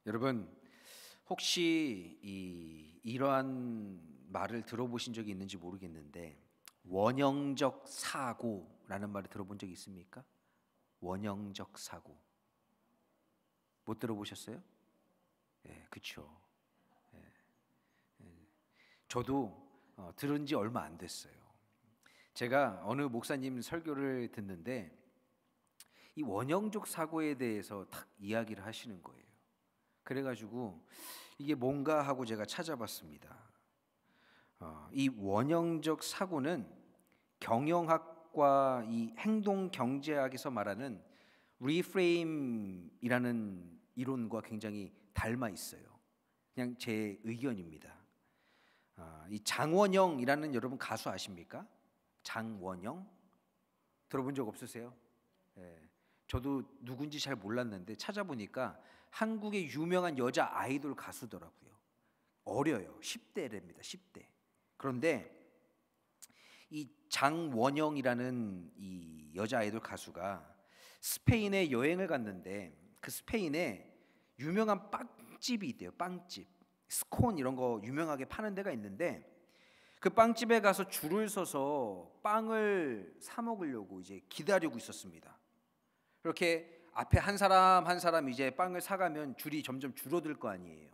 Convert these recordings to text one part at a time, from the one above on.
여러분, 혹시 이러한 말을 들어보신 적이 있는지 모르겠는데, 원형적 사고라는 말을 들어본 적이 있습니까? 원형적 사고 못 들어보셨어요? 예, 그렇죠. 저도 들은 지 얼마 안 됐어요. 제가 어느 목사님 설교를 듣는데 이 원형적 사고에 대해서 딱 이야기를 하시는 거예요. 그래가지고 이게 뭔가 하고 제가 찾아봤습니다. 이 원형적 사고는 경영학과 이 행동 경제학에서 말하는 리프레임이라는 이론과 굉장히 닮아 있어요. 그냥 제 의견입니다. 이 장원영이라는 여러분 가수 아십니까? 장원영 들어본 적 없으세요? 예, 저도 누군지 잘 몰랐는데 찾아보니까 한국의 유명한 여자 아이돌 가수더라고요. 어려요. 10대랍니다. 10대. 그런데 이 장원영이라는 이 여자 아이돌 가수가 스페인에 여행을 갔는데 그 스페인에 유명한 빵집이 있대요. 빵집. 스콘 이런 거 유명하게 파는 데가 있는데 그 빵집에 가서 줄을 서서 빵을 사 먹으려고 이제 기다리고 있었습니다. 그렇게 앞에 한 사람 이제 빵을 사가면 줄이 점점 줄어들 거 아니에요.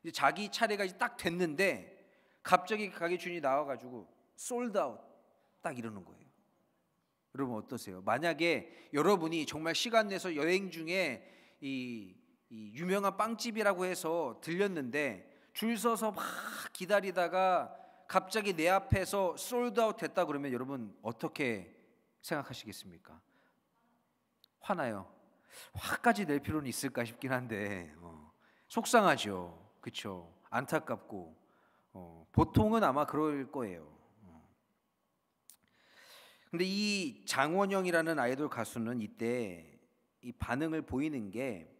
이제 자기 차례가 이제 딱 됐는데 갑자기 가게 주인이 나와가지고 솔드 아웃 딱 이러는 거예요. 여러분 어떠세요? 만약에 여러분이 정말 시간 내서 여행 중에 이 유명한 빵집이라고 해서 들렸는데 줄 서서 막 기다리다가 갑자기 내 앞에서 솔드 아웃 됐다 그러면 여러분 어떻게 생각하시겠습니까? 화나요. 화까지 낼 필요는 있을까 싶긴 한데 속상하죠. 그렇죠? 안타깝고 보통은 아마 그럴 거예요. 근데 이 장원영이라는 아이돌 가수는 이때 이 반응을 보이는 게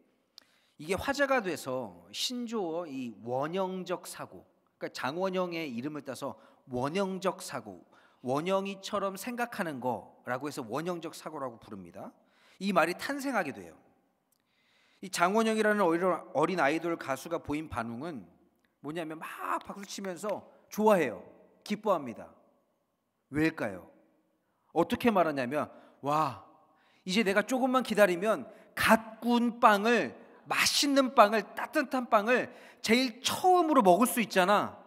이게 화제가 돼서 신조어 이 원형적 사고, 그러니까 장원영의 이름을 따서 원형적 사고, 원형이처럼 생각하는 거라고 해서 원형적 사고라고 부릅니다. 이 말이 탄생하게 돼요. 이 장원영이라는 어린 아이돌 가수가 보인 반응은 뭐냐면 막 박수치면서 좋아해요. 기뻐합니다. 왜일까요? 어떻게 말하냐면 와, 이제 내가 조금만 기다리면 갓 구운 빵을, 맛있는 빵을, 따뜻한 빵을 제일 처음으로 먹을 수 있잖아.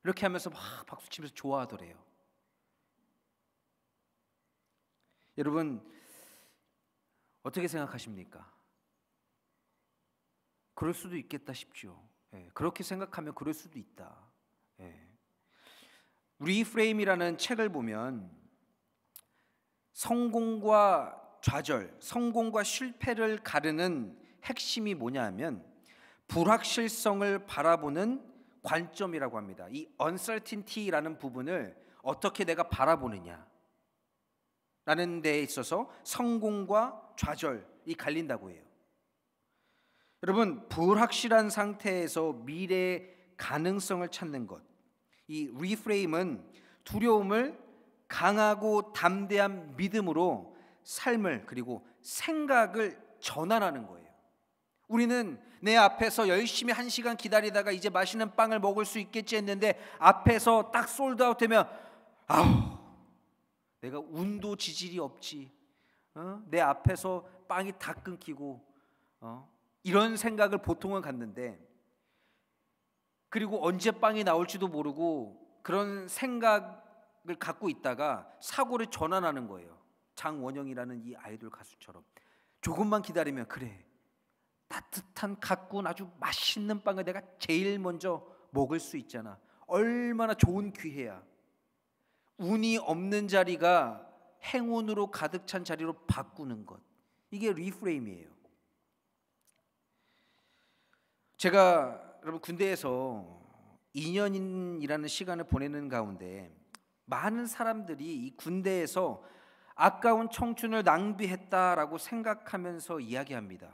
이렇게 하면서 막 박수치면서 좋아하더래요. 여러분 어떻게 생각하십니까? 그럴 수도 있겠다 싶죠. 그렇게 생각하면 그럴 수도 있다. 리프레임이라는 책을 보면 성공과 좌절, 성공과 실패를 가르는 핵심이 뭐냐 하면 불확실성을 바라보는 관점이라고 합니다. 이 uncertainty라는 부분을 어떻게 내가 바라보느냐 라는 데에 있어서 성공과 좌절이 갈린다고 해요. 여러분 불확실한 상태에서 미래의 가능성을 찾는 것, 이 리프레임은 두려움을 강하고 담대한 믿음으로 삶을 그리고 생각을 전환하는 거예요. 우리는 내 앞에서 열심히 1시간 기다리다가 이제 맛있는 빵을 먹을 수 있겠지 했는데 앞에서 딱 솔드아웃 되면 아우, 내가 운도 지질이 없지, 내 앞에서 빵이 다 끊기고 이런 생각을 보통은 갖는데, 그리고 언제 빵이 나올지도 모르고 그런 생각을 갖고 있다가 사고를 전환하는 거예요. 장원영이라는 이 아이돌 가수처럼 조금만 기다리면 그래, 따뜻한 갓 구운 아주 맛있는 빵을 내가 제일 먼저 먹을 수 있잖아. 얼마나 좋은 기회야. 운이 없는 자리가 행운으로 가득 찬 자리로 바꾸는 것, 이게 리프레임이에요. 제가 여러분 군대에서 2년이라는 시간을 보내는 가운데 많은 사람들이 이 군대에서 아까운 청춘을 낭비했다라고 생각하면서 이야기합니다.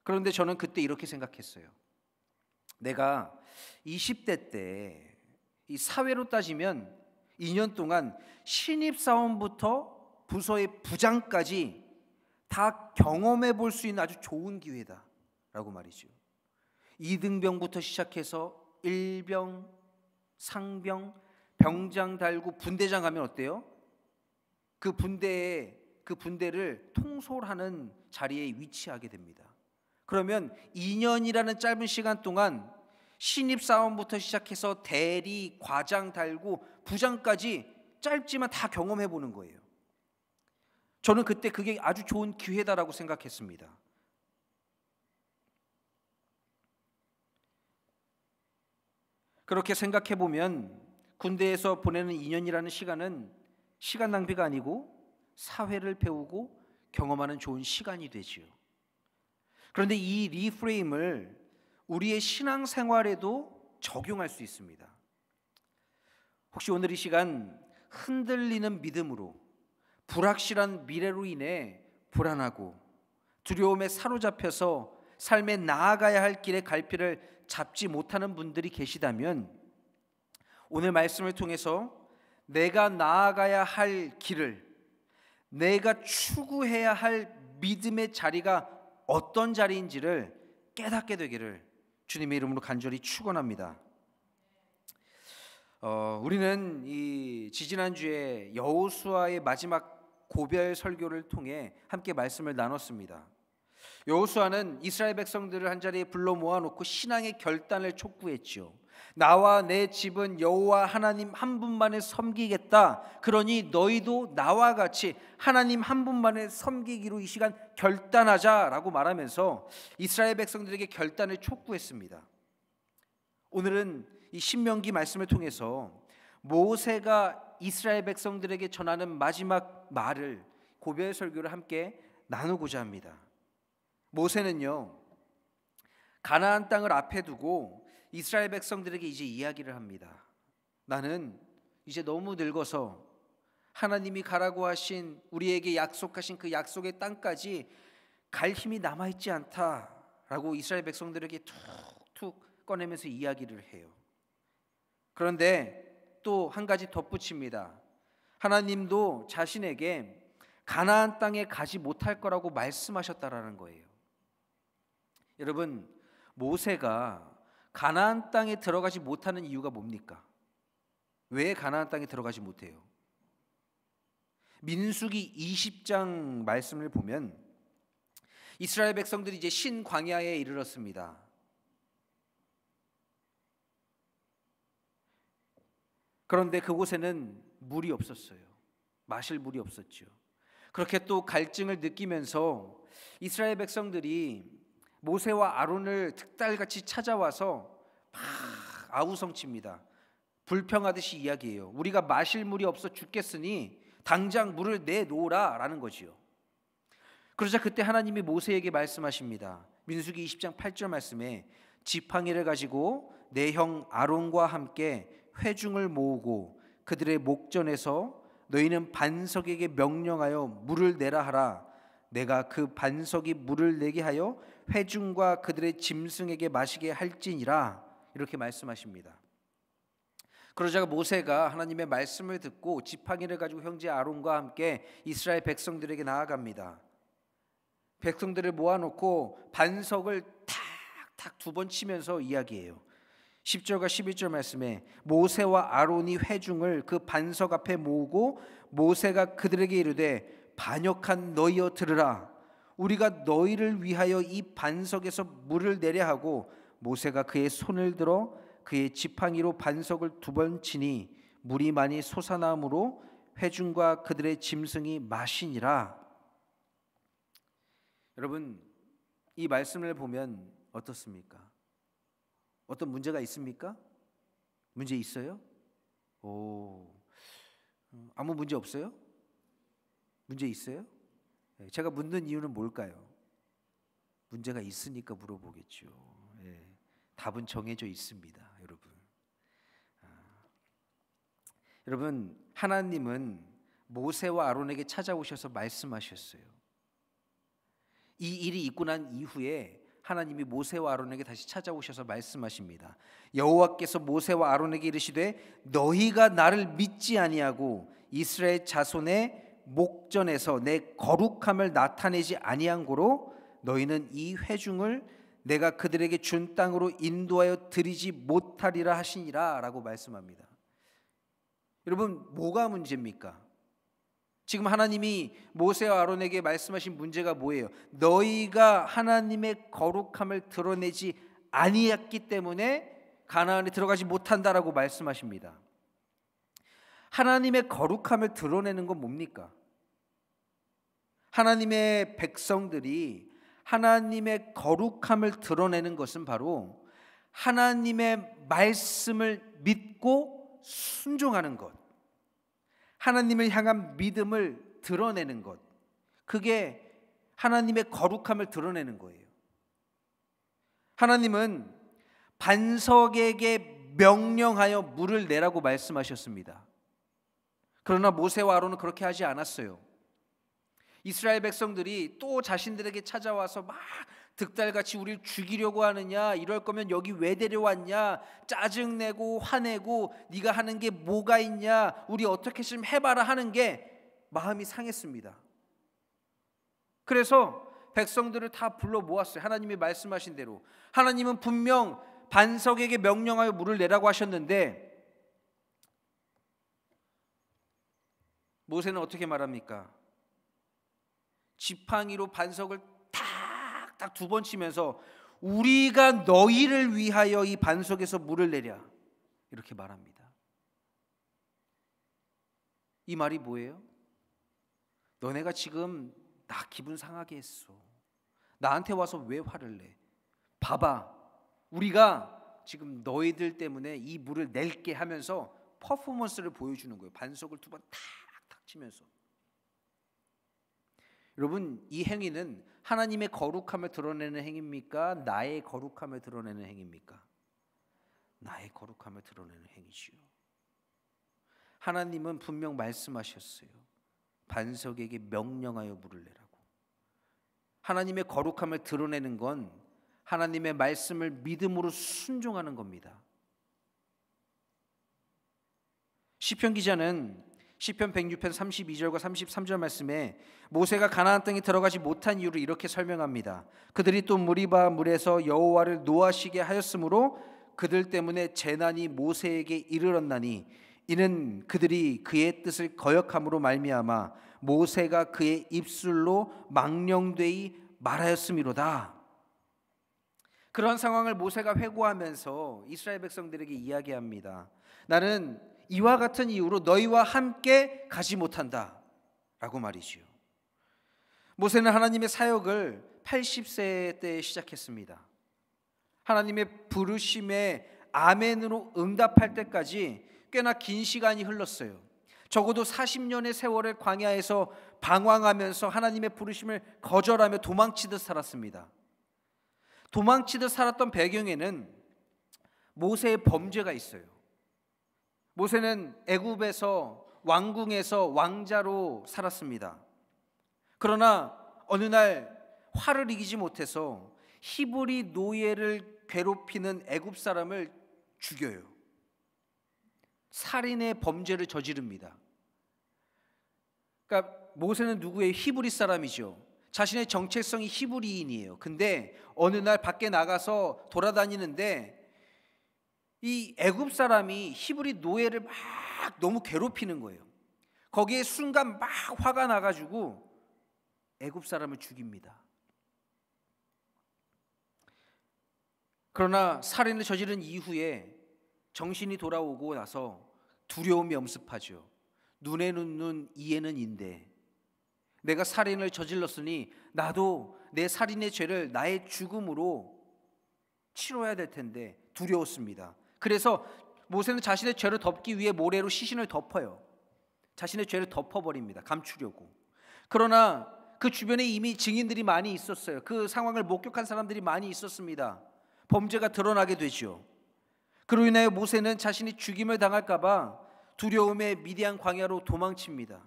그런데 저는 그때 이렇게 생각했어요. 내가 20대 때 이 사회로 따지면 2년 동안 신입사원부터 부서의 부장까지 다 경험해 볼 수 있는 아주 좋은 기회다. 라고 말이죠. 이등병부터 시작해서 일병, 상병, 병장 달고 분대장 가면 어때요? 그 분대를 통솔하는 자리에 위치하게 됩니다. 그러면 2년이라는 짧은 시간 동안 신입사원부터 시작해서 대리, 과장 달고 부장까지 짧지만 다 경험해 보는 거예요. 저는 그때 그게 아주 좋은 기회다라고 생각했습니다. 그렇게 생각해 보면 군대에서 보내는 2년이라는 시간은 시간 낭비가 아니고 사회를 배우고 경험하는 좋은 시간이 되지요. 그런데 이 리프레임을 우리의 신앙생활에도 적용할 수 있습니다. 혹시 오늘 이 시간 흔들리는 믿음으로 불확실한 미래로 인해 불안하고 두려움에 사로잡혀서 삶에 나아가야 할 길의 갈피를 잡지 못하는 분들이 계시다면 오늘 말씀을 통해서 내가 나아가야 할 길을, 내가 추구해야 할 믿음의 자리가 어떤 자리인지를 깨닫게 되기를 주님의 이름으로 간절히 축원합니다. 우리는 이 지지난주에 여호수아의 마지막 고별 설교를 통해 함께 말씀을 나눴습니다. 여호수아는 이스라엘 백성들을 한자리에 불러 모아놓고 신앙의 결단을 촉구했죠. 나와 내 집은 여호와 하나님 한 분만을 섬기겠다. 그러니 너희도 나와 같이 하나님 한 분만을 섬기기로 이 시간 결단하자라고 말하면서 이스라엘 백성들에게 결단을 촉구했습니다. 오늘은 이 신명기 말씀을 통해서 모세가 이스라엘 백성들에게 전하는 마지막 말을 고별 설교를 함께 나누고자 합니다. 모세는요, 가나안 땅을 앞에 두고 이스라엘 백성들에게 이제 이야기를 합니다. 나는 이제 너무 늙어서 하나님이 가라고 하신, 우리에게 약속하신 그 약속의 땅까지 갈 힘이 남아있지 않다라고 이스라엘 백성들에게 툭툭 꺼내면서 이야기를 해요. 그런데 또 한 가지 덧붙입니다. 하나님도 자신에게 가나안 땅에 가지 못할 거라고 말씀하셨다라는 거예요. 여러분, 모세가 가나안 땅에 들어가지 못하는 이유가 뭡니까? 왜 가나안 땅에 들어가지 못해요? 민수기 20장 말씀을 보면 이스라엘 백성들이 이제 신광야에 이르렀습니다. 그런데 그곳에는 물이 없었어요. 마실 물이 없었죠. 그렇게 또 갈증을 느끼면서 이스라엘 백성들이 모세와 아론을 득달같이 찾아와서 막 아우성칩니다. 불평하듯이 이야기해요. 우리가 마실 물이 없어 죽겠으니 당장 물을 내놓으라 라는 거지요. 그러자 그때 하나님이 모세에게 말씀하십니다. 민수기 20장 8절 말씀에 지팡이를 가지고 내 형 아론과 함께 회중을 모으고 그들의 목전에서 너희는 반석에게 명령하여 물을 내라 하라. 내가 그 반석이 물을 내게 하여 회중과 그들의 짐승에게 마시게 할지니라. 이렇게 말씀하십니다. 그러자 모세가 하나님의 말씀을 듣고 지팡이를 가지고 형제 아론과 함께 이스라엘 백성들에게 나아갑니다. 백성들을 모아놓고 반석을 탁탁 두 번 치면서 이야기해요. 10절과 11절 말씀에 모세와 아론이 회중을 그 반석 앞에 모으고 모세가 그들에게 이르되 반역한 너희여 들으라. 우리가 너희를 위하여 이 반석에서 물을 내려 하고 모세가 그의 손을 들어 그의 지팡이로 반석을 두 번 치니 물이 많이 솟아나므로 회중과 그들의 짐승이 마시니라. 여러분, 이 말씀을 보면 어떻습니까? 어떤 문제가 있습니까? 문제 있어요? 아무 문제 없어요? 문제 있어요? 제가 묻는 이유는 뭘까요? 문제가 있으니까 물어보겠죠. 답은 정해져 있습니다, 여러분. 여러분, 하나님은 모세와 아론에게 찾아오셔서 말씀하셨어요. 이 일이 있고 난 이후에 하나님이 모세와 아론에게 다시 찾아오셔서 말씀하십니다. 여호와께서 모세와 아론에게 이르시되 너희가 나를 믿지 아니하고 이스라엘 자손의 목전에서 내 거룩함을 나타내지 아니한 고로 너희는 이 회중을 내가 그들에게 준 땅으로 인도하여 드리지 못하리라 하시니라 라고 말씀합니다. 여러분, 뭐가 문제입니까? 지금 하나님이 모세와 아론에게 말씀하신 문제가 뭐예요? 너희가 하나님의 거룩함을 드러내지 아니했기 때문에 가나안에 들어가지 못한다라고 말씀하십니다. 하나님의 거룩함을 드러내는 건 뭡니까? 하나님의 백성들이 하나님의 거룩함을 드러내는 것은 바로 하나님의 말씀을 믿고 순종하는 것, 하나님을 향한 믿음을 드러내는 것, 그게 하나님의 거룩함을 드러내는 거예요. 하나님은 반석에게 명령하여 물을 내라고 말씀하셨습니다. 그러나 모세와 아론은 그렇게 하지 않았어요. 이스라엘 백성들이 또 자신들에게 찾아와서 막 득달같이 우리를 죽이려고 하느냐, 이럴 거면 여기 왜 데려왔냐, 짜증내고 화내고 네가 하는 게 뭐가 있냐, 우리 어떻게 좀 해봐라 하는 게 마음이 상했습니다. 그래서 백성들을 다 불러 모았어요. 하나님이 말씀하신 대로. 하나님은 분명 반석에게 명령하여 물을 내라고 하셨는데 모세는 어떻게 말합니까? 지팡이로 반석을 탁탁 두 번 치면서 우리가 너희를 위하여 이 반석에서 물을 내랴, 이렇게 말합니다. 이 말이 뭐예요? 너네가 지금 나 기분 상하게 했어. 나한테 와서 왜 화를 내? 봐봐, 우리가 지금 너희들 때문에 이 물을 낼게 하면서 퍼포먼스를 보여주는 거예요. 반석을 두 번 탁탁 치면서. 여러분, 이 행위는 하나님의 거룩함을 드러내는 행위입니까? 나의 거룩함을 드러내는 행위입니까? 나의 거룩함을 드러내는 행위지요. 하나님은 분명 말씀하셨어요. 반석에게 명령하여 물을 내라고. 하나님의 거룩함을 드러내는 건 하나님의 말씀을 믿음으로 순종하는 겁니다. 시편 기자는 시편 106편 32절과 33절 말씀에 모세가 가나안 땅에 들어가지 못한 이유를 이렇게 설명합니다. 그들이 또 무리바 물에서 여호와를 노하시게 하였으므로 그들 때문에 재난이 모세에게 이르렀나니 이는 그들이 그의 뜻을 거역함으로 말미암아 모세가 그의 입술로 망령되이 말하였음이로다. 그런 상황을 모세가 회고하면서 이스라엘 백성들에게 이야기합니다. 나는 이와 같은 이유로 너희와 함께 가지 못한다 라고 말이지요. 모세는 하나님의 사역을 80세 때 시작했습니다. 하나님의 부르심에 아멘으로 응답할 때까지 꽤나 긴 시간이 흘렀어요. 적어도 40년의 세월을 광야에서 방황하면서 하나님의 부르심을 거절하며 도망치듯 살았습니다. 도망치듯 살았던 배경에는 모세의 범죄가 있어요. 모세는 애굽에서 왕궁에서 왕자로 살았습니다. 그러나 어느 날 화를 이기지 못해서 히브리 노예를 괴롭히는 애굽 사람을 죽여요. 살인의 범죄를 저지릅니다. 그러니까 모세는 누구예요? 히브리 사람이죠. 자신의 정체성이 히브리인이에요. 근데 어느 날 밖에 나가서 돌아다니는데 이 애굽 사람이 히브리 노예를 막 너무 괴롭히는 거예요. 거기에 순간 막 화가 나가지고 애굽 사람을 죽입니다. 그러나 살인을 저지른 이후에 정신이 돌아오고 나서 두려움이 엄습하죠. 눈에는 눈, 이에는 인대. 내가 살인을 저질렀으니 나도 내 살인의 죄를 나의 죽음으로 치러야 될 텐데 두려웠습니다. 그래서 모세는 자신의 죄를 덮기 위해 모래로 시신을 덮어요. 자신의 죄를 덮어버립니다. 감추려고. 그러나 그 주변에 이미 증인들이 많이 있었어요. 그 상황을 목격한 사람들이 많이 있었습니다. 범죄가 드러나게 되죠. 그로 인하여 모세는 자신이 죽임을 당할까 봐 두려움에 미디안 광야로 도망칩니다.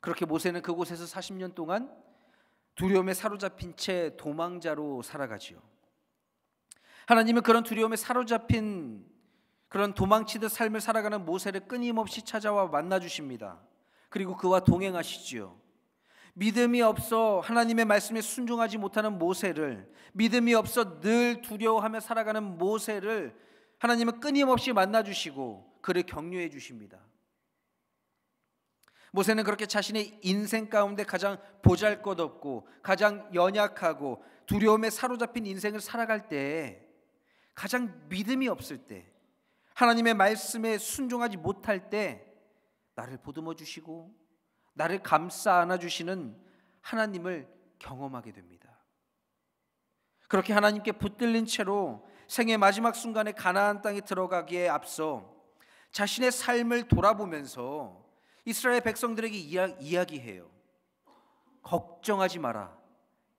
그렇게 모세는 그곳에서 40년 동안 두려움에 사로잡힌 채 도망자로 살아가지요. 하나님은 그런 두려움에 사로잡힌 그런 도망치듯 삶을 살아가는 모세를 끊임없이 찾아와 만나주십니다. 그리고 그와 동행하시지요. 믿음이 없어 하나님의 말씀에 순종하지 못하는 모세를, 믿음이 없어 늘 두려워하며 살아가는 모세를 하나님은 끊임없이 만나주시고 그를 격려해 주십니다. 모세는 그렇게 자신의 인생 가운데 가장 보잘것없고 가장 연약하고 두려움에 사로잡힌 인생을 살아갈 때, 가장 믿음이 없을 때, 하나님의 말씀에 순종하지 못할 때 나를 보듬어 주시고 나를 감싸 안아 주시는 하나님을 경험하게 됩니다. 그렇게 하나님께 붙들린 채로 생의 마지막 순간에 가나안 땅에 들어가기에 앞서 자신의 삶을 돌아보면서 이스라엘 백성들에게 이야기해요. 걱정하지 마라,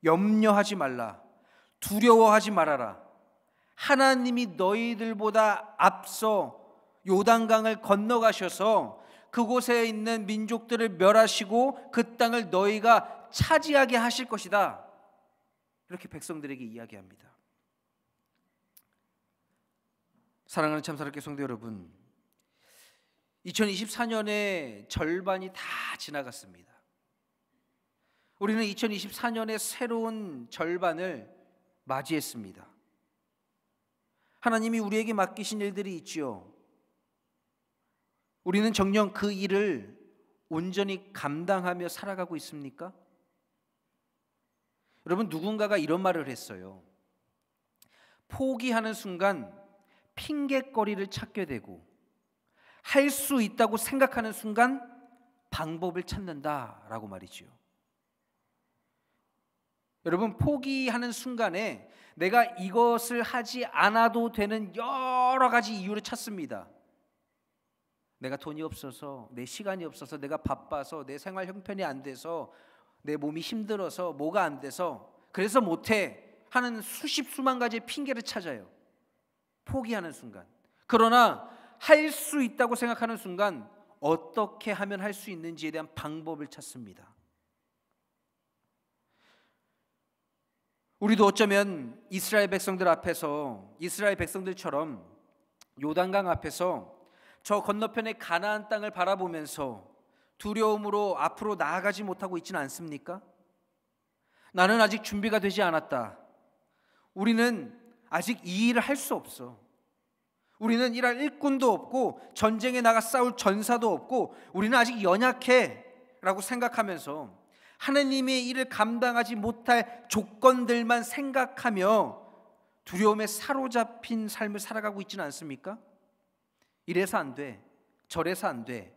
염려하지 말라, 두려워하지 말아라. 하나님이 너희들보다 앞서 요단강을 건너가셔서 그곳에 있는 민족들을 멸하시고 그 땅을 너희가 차지하게 하실 것이다. 이렇게 백성들에게 이야기합니다. 사랑하는 참사랑교회 성도 여러분, 2024년의 절반이 다 지나갔습니다. 우리는 2024년의 새로운 절반을 맞이했습니다. 하나님이 우리에게 맡기신 일들이 있지요. 우리는 정녕 그 일을 온전히 감당하며 살아가고 있습니까? 여러분, 누군가가 이런 말을 했어요. 포기하는 순간 핑계거리를 찾게 되고 할 수 있다고 생각하는 순간 방법을 찾는다라고 말이지요. 여러분, 포기하는 순간에 내가 이것을 하지 않아도 되는 여러 가지 이유를 찾습니다. 내가 돈이 없어서, 내 시간이 없어서, 내가 바빠서, 내 생활 형편이 안 돼서, 내 몸이 힘들어서, 뭐가 안 돼서, 그래서 못해 하는 수만 가지의 핑계를 찾아요. 포기하는 순간. 그러나 할 수 있다고 생각하는 순간 어떻게 하면 할 수 있는지에 대한 방법을 찾습니다. 우리도 어쩌면 이스라엘 백성들 앞에서, 이스라엘 백성들처럼 요단강 앞에서 저 건너편의 가나안 땅을 바라보면서 두려움으로 앞으로 나아가지 못하고 있지는 않습니까? 나는 아직 준비가 되지 않았다. 우리는 아직 이 일을 할 수 없어. 우리는 일할 일꾼도 없고 전쟁에 나가 싸울 전사도 없고 우리는 아직 연약해 라고 생각하면서 하느님의 일을 감당하지 못할 조건들만 생각하며 두려움에 사로잡힌 삶을 살아가고 있지는 않습니까? 이래서 안 돼, 저래서 안 돼.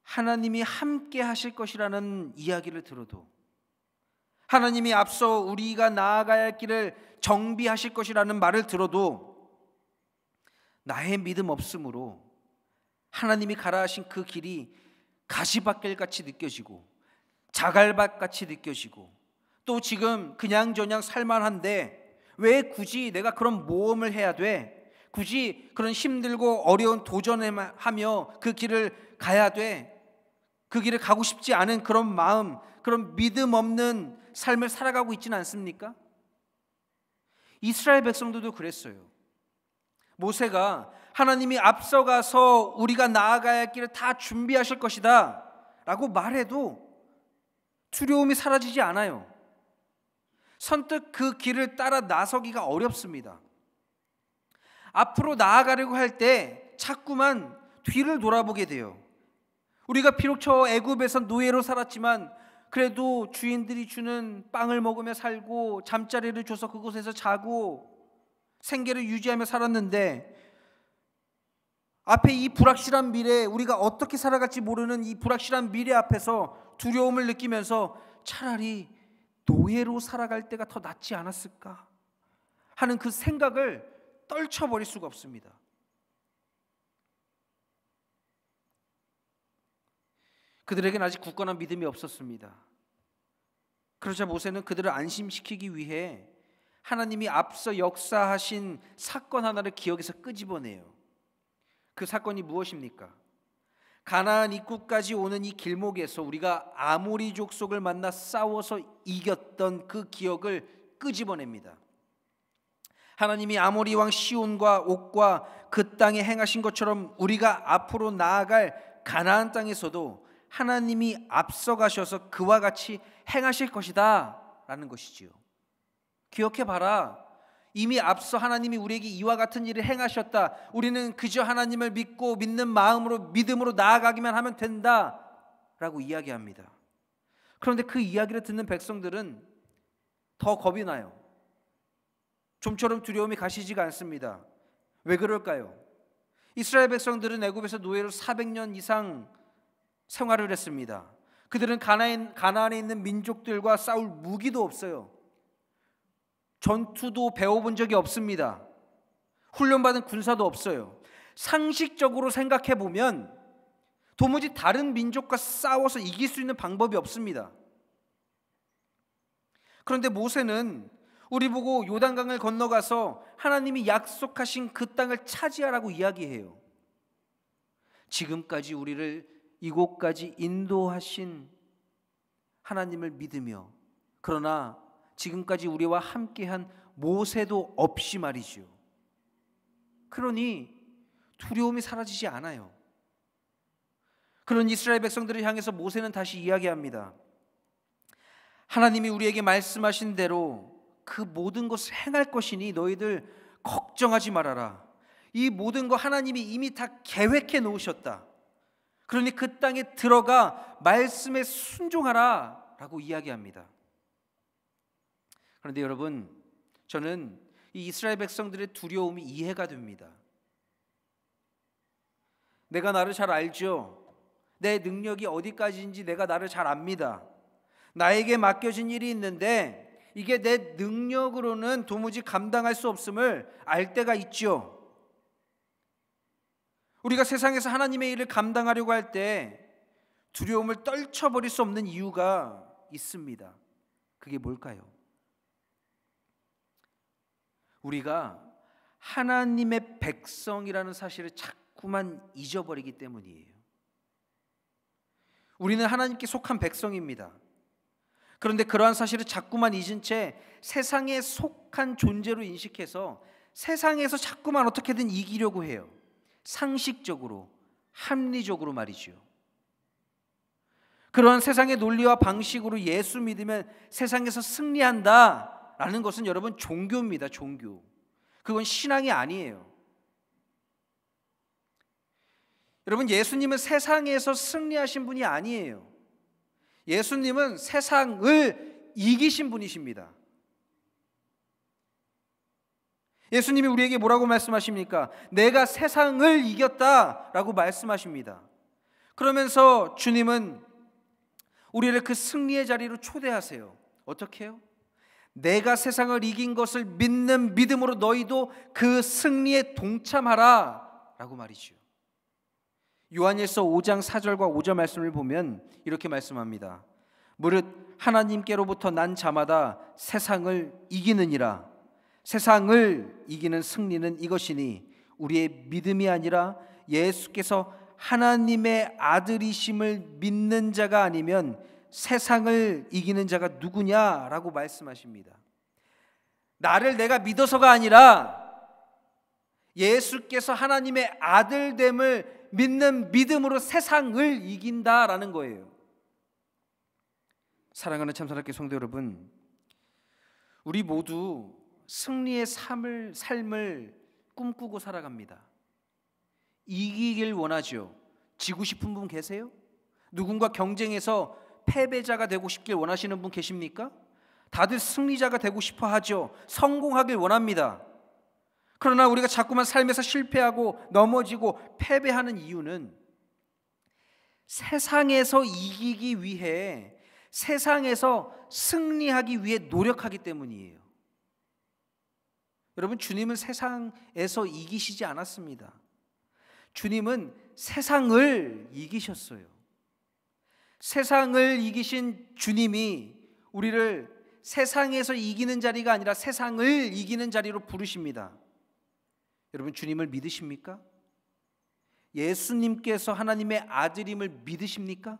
하나님이 함께 하실 것이라는 이야기를 들어도, 하나님이 앞서 우리가 나아가야 할 길을 정비하실 것이라는 말을 들어도 나의 믿음 없음으로 하나님이 가라 하신 그 길이 가시밭길같이 느껴지고 자갈밭같이 느껴지고 또 지금 그냥저냥 살만한데 왜 굳이 내가 그런 모험을 해야 돼? 굳이 그런 힘들고 어려운 도전을 하며 그 길을 가야 돼? 그 길을 가고 싶지 않은 그런 마음, 그런 믿음 없는 삶을 살아가고 있지는 않습니까? 이스라엘 백성들도 그랬어요. 모세가 하나님이 앞서가서 우리가 나아가야 할 길을 다 준비하실 것이다 라고 말해도 두려움이 사라지지 않아요. 선뜻 그 길을 따라 나서기가 어렵습니다. 앞으로 나아가려고 할 때 자꾸만 뒤를 돌아보게 돼요. 우리가 비록 저 애굽에서 노예로 살았지만 그래도 주인들이 주는 빵을 먹으며 살고 잠자리를 줘서 그곳에서 자고 생계를 유지하며 살았는데 앞에 이 불확실한 미래, 우리가 어떻게 살아갈지 모르는 이 불확실한 미래 앞에서 두려움을 느끼면서 차라리 노예로 살아갈 때가 더 낫지 않았을까 하는 그 생각을 떨쳐버릴 수가 없습니다. 그들에게는 아직 굳건한 믿음이 없었습니다. 그러자 모세는 그들을 안심시키기 위해 하나님이 앞서 역사하신 사건 하나를 기억에서 끄집어내요. 그 사건이 무엇입니까? 가나안 입구까지 오는 이 길목에서 우리가 아모리 족속을 만나 싸워서 이겼던 그 기억을 끄집어냅니다. 하나님이 아모리 왕 시온과 옥과 그 땅에 행하신 것처럼 우리가 앞으로 나아갈 가나안 땅에서도 하나님이 앞서가셔서 그와 같이 행하실 것이다 라는 것이지요. 기억해봐라. 이미 앞서 하나님이 우리에게 이와 같은 일을 행하셨다. 우리는 그저 하나님을 믿고 믿는 마음으로 믿음으로 나아가기만 하면 된다 라고 이야기합니다. 그런데 그 이야기를 듣는 백성들은 더 겁이 나요. 좀처럼 두려움이 가시지가 않습니다. 왜 그럴까요? 이스라엘 백성들은 애굽에서 노예로 400년 이상 생활을 했습니다. 그들은 가나안에 있는 민족들과 싸울 무기도 없어요. 전투도 배워본 적이 없습니다. 훈련받은 군사도 없어요. 상식적으로 생각해 보면 도무지 다른 민족과 싸워서 이길 수 있는 방법이 없습니다. 그런데 모세는 우리 보고 요단강을 건너가서 하나님이 약속하신 그 땅을 차지하라고 이야기해요. 지금까지 우리를 이곳까지 인도하신 하나님을 믿으며, 그러나 지금까지 우리와 함께한 모세도 없이 말이죠. 그러니 두려움이 사라지지 않아요. 그런 이스라엘 백성들을 향해서 모세는 다시 이야기합니다. 하나님이 우리에게 말씀하신 대로 그 모든 것을 행할 것이니 너희들 걱정하지 말아라. 이 모든 거 하나님이 이미 다 계획해 놓으셨다. 그러니 그 땅에 들어가 말씀에 순종하라 라고 이야기합니다. 그런데 여러분, 저는 이 이스라엘 백성들의 두려움이 이해가 됩니다. 내가 나를 잘 알죠. 내 능력이 어디까지인지 내가 나를 잘 압니다. 나에게 맡겨진 일이 있는데 이게 내 능력으로는 도무지 감당할 수 없음을 알 때가 있죠. 우리가 세상에서 하나님의 일을 감당하려고 할 때 두려움을 떨쳐버릴 수 없는 이유가 있습니다. 그게 뭘까요? 우리가 하나님의 백성이라는 사실을 자꾸만 잊어버리기 때문이에요. 우리는 하나님께 속한 백성입니다. 그런데 그러한 사실을 자꾸만 잊은 채 세상에 속한 존재로 인식해서 세상에서 자꾸만 어떻게든 이기려고 해요. 상식적으로, 합리적으로 말이죠. 그러한 세상의 논리와 방식으로 예수 믿으면 세상에서 승리한다 라는 것은 여러분 종교입니다. 종교. 그건 신앙이 아니에요. 여러분, 예수님은 세상에서 승리하신 분이 아니에요. 예수님은 세상을 이기신 분이십니다. 예수님이 우리에게 뭐라고 말씀하십니까? 내가 세상을 이겼다라고 말씀하십니다. 그러면서 주님은 우리를 그 승리의 자리로 초대하세요. 어떻게 해요? 내가 세상을 이긴 것을 믿는 믿음으로 너희도 그 승리에 동참하라 라고 말이죠. 요한일서 5장 4절과 5절 말씀을 보면 이렇게 말씀합니다. 무릇 하나님께로부터 난 자마다 세상을 이기느니라. 세상을 이기는 승리는 이것이니 우리의 믿음이 아니라 예수께서 하나님의 아들이심을 믿는 자가 아니면 세상을 이기는 자가 누구냐라고 말씀하십니다. 나를 내가 믿어서가 아니라 예수께서 하나님의 아들됨을 믿는 믿음으로 세상을 이긴다라는 거예요. 사랑하는 참사랑교회 성도 여러분, 우리 모두 승리의 삶을 꿈꾸고 살아갑니다. 이기길 원하죠. 지고 싶은 분 계세요? 누군가 경쟁에서 패배자가 되고 싶길 원하시는 분 계십니까? 다들 승리자가 되고 싶어 하죠. 성공하길 원합니다. 그러나 우리가 자꾸만 삶에서 실패하고 넘어지고 패배하는 이유는 세상에서 이기기 위해, 세상에서 승리하기 위해 노력하기 때문이에요. 여러분, 주님은 세상에서 이기시지 않았습니다. 주님은 세상을 이기셨어요. 세상을 이기신 주님이 우리를 세상에서 이기는 자리가 아니라 세상을 이기는 자리로 부르십니다. 여러분, 주님을 믿으십니까? 예수님께서 하나님의 아들임을 믿으십니까?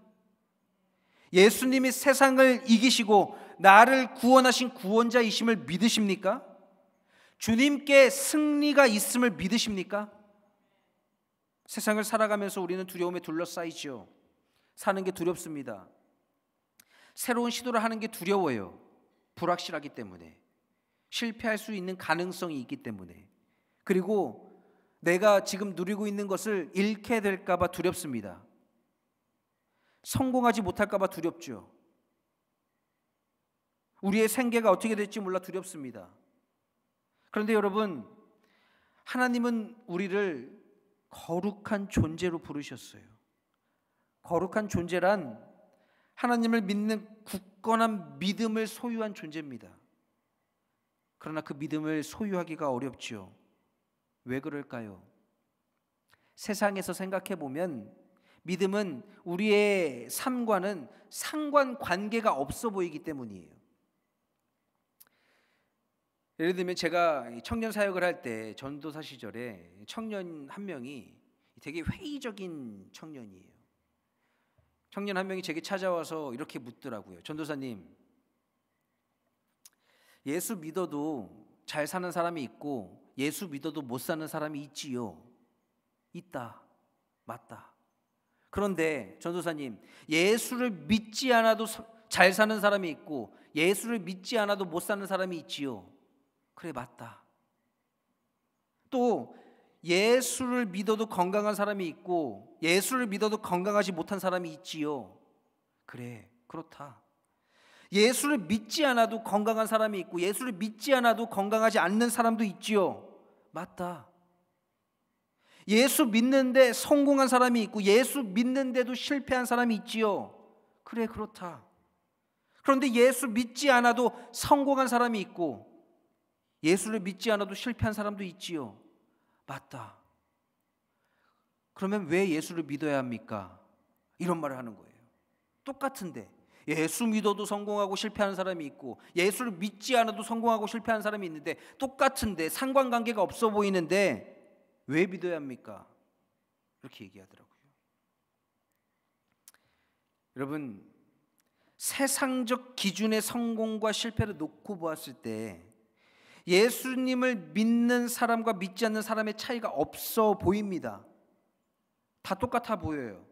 예수님이 세상을 이기시고 나를 구원하신 구원자이심을 믿으십니까? 주님께 승리가 있음을 믿으십니까? 세상을 살아가면서 우리는 두려움에 둘러싸이죠. 사는 게 두렵습니다. 새로운 시도를 하는 게 두려워요. 불확실하기 때문에, 실패할 수 있는 가능성이 있기 때문에, 그리고 내가 지금 누리고 있는 것을 잃게 될까 봐 두렵습니다. 성공하지 못할까 봐 두렵죠. 우리의 생계가 어떻게 될지 몰라 두렵습니다. 그런데 여러분, 하나님은 우리를 거룩한 존재로 부르셨어요. 거룩한 존재란 하나님을 믿는 굳건한 믿음을 소유한 존재입니다. 그러나 그 믿음을 소유하기가 어렵죠. 왜 그럴까요? 세상에서 생각해 보면 믿음은 우리의 삶과는 상관관계가 없어 보이기 때문이에요. 예를 들면 제가 청년 사역을 할 때 전도사 시절에 청년 한 명이 되게 회의적인 청년이에요. 청년 한 명이 제게 찾아와서 이렇게 묻더라고요. 전도사님, 예수 믿어도 잘 사는 사람이 있고 예수 믿어도 못 사는 사람이 있지요. 있다. 맞다. 그런데 전도사님, 예수를 믿지 않아도 잘 사는 사람이 있고 예수를 믿지 않아도 못 사는 사람이 있지요. 그래, 맞다. 또 예수를 믿어도 건강한 사람이 있고 예수를 믿어도 건강하지 못한 사람이 있지요. 그래, 그렇다. 예수를 믿지 않아도 건강한 사람이 있고 예수를 믿지 않아도 건강하지 않는 사람도 있지요. 맞다. 예수 믿는데 성공한 사람이 있고 예수 믿는데도 실패한 사람이 있지요. 그래, 그렇다. 그런데 예수 믿지 않아도 성공한 사람이 있고 예수를 믿지 않아도 실패한 사람도 있지요. 맞다. 그러면 왜 예수를 믿어야 합니까? 이런 말을 하는 거예요. 똑같은데 예수 믿어도 성공하고 실패하는 사람이 있고 예수를 믿지 않아도 성공하고 실패하는 사람이 있는데, 똑같은데 상관관계가 없어 보이는데 왜 믿어야 합니까? 이렇게 얘기하더라고요. 여러분, 세상적 기준의 성공과 실패를 놓고 보았을 때 예수님을 믿는 사람과 믿지 않는 사람의 차이가 없어 보입니다. 다 똑같아 보여요.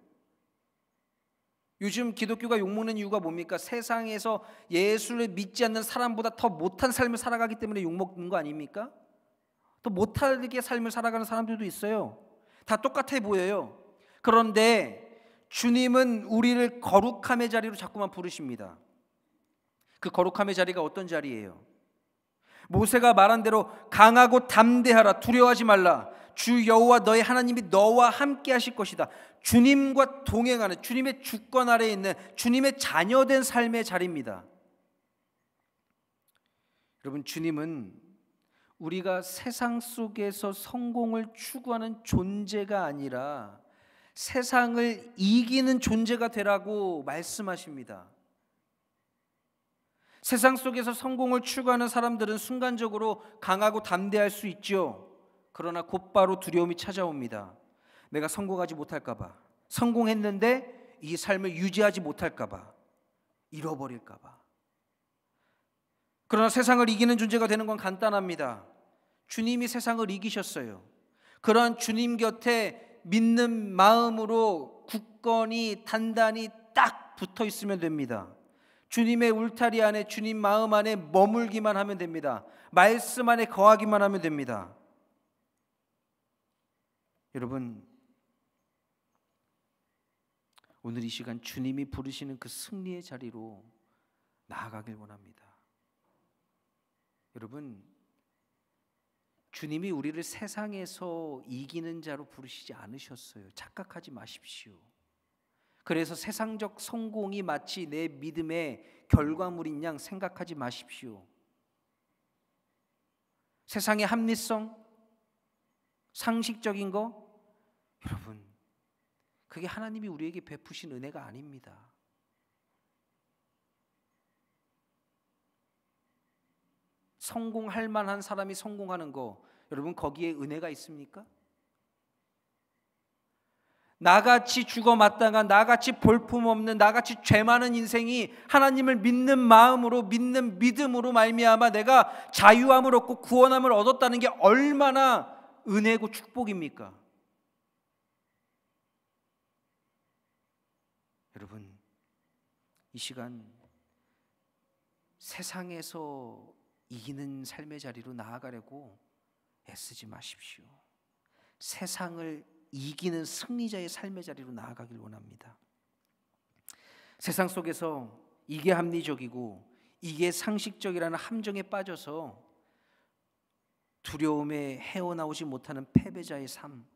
요즘 기독교가 욕먹는 이유가 뭡니까? 세상에서 예수를 믿지 않는 사람보다 더 못한 삶을 살아가기 때문에 욕먹는 거 아닙니까? 또 못하게 삶을 살아가는 사람들도 있어요. 다 똑같아 보여요. 그런데 주님은 우리를 거룩함의 자리로 자꾸만 부르십니다. 그 거룩함의 자리가 어떤 자리예요? 모세가 말한 대로 강하고 담대하라, 두려워하지 말라. 주 여호와 너의 하나님이 너와 함께 하실 것이다. 주님과 동행하는, 주님의 주권 아래에 있는 주님의 자녀된 삶의 자리입니다. 여러분, 주님은 우리가 세상 속에서 성공을 추구하는 존재가 아니라 세상을 이기는 존재가 되라고 말씀하십니다. 세상 속에서 성공을 추구하는 사람들은 순간적으로 강하고 담대할 수 있죠. 그러나 곧바로 두려움이 찾아옵니다. 내가 성공하지 못할까 봐, 성공했는데 이 삶을 유지하지 못할까 봐, 잃어버릴까 봐. 그러나 세상을 이기는 존재가 되는 건 간단합니다. 주님이 세상을 이기셨어요. 그러한 주님 곁에 믿는 마음으로 굳건히 단단히 딱 붙어 있으면 됩니다. 주님의 울타리 안에, 주님 마음 안에 머물기만 하면 됩니다. 말씀 안에 거하기만 하면 됩니다. 여러분, 오늘 이 시간 주님이 부르시는 그 승리의 자리로 나아가길 원합니다. 여러분, 주님이 우리를 세상에서 이기는 자로 부르시지 않으셨어요. 착각하지 마십시오. 그래서 세상적 성공이 마치 내 믿음의 결과물인 양 생각하지 마십시오. 세상의 합리성, 상식적인 거, 여러분, 그게 하나님이 우리에게 베푸신 은혜가 아닙니다. 성공할 만한 사람이 성공하는 거, 여러분, 거기에 은혜가 있습니까? 나같이 죽어 마땅한, 나같이 볼품없는, 나같이 죄 많은 인생이 하나님을 믿는 마음으로, 믿는 믿음으로 말미암아 내가 자유함을 얻고 구원함을 얻었다는 게 얼마나 은혜고 축복입니까? 여러분, 이 시간 세상에서 이기는 삶의 자리로 나아가려고 애쓰지 마십시오. 세상을 이기는 승리자의 삶의 자리로 나아가길 원합니다. 세상 속에서 이게 합리적이고 이게 상식적이라는 함정에 빠져서 두려움에 헤어나오지 못하는 패배자의 삶,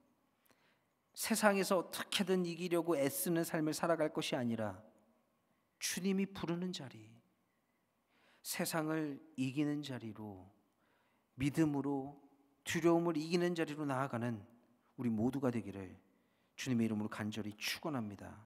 세상에서 어떻게든 이기려고 애쓰는 삶을 살아갈 것이 아니라 주님이 부르는 자리, 세상을 이기는 자리로, 믿음으로 두려움을 이기는 자리로 나아가는 우리 모두가 되기를 주님의 이름으로 간절히 축원합니다.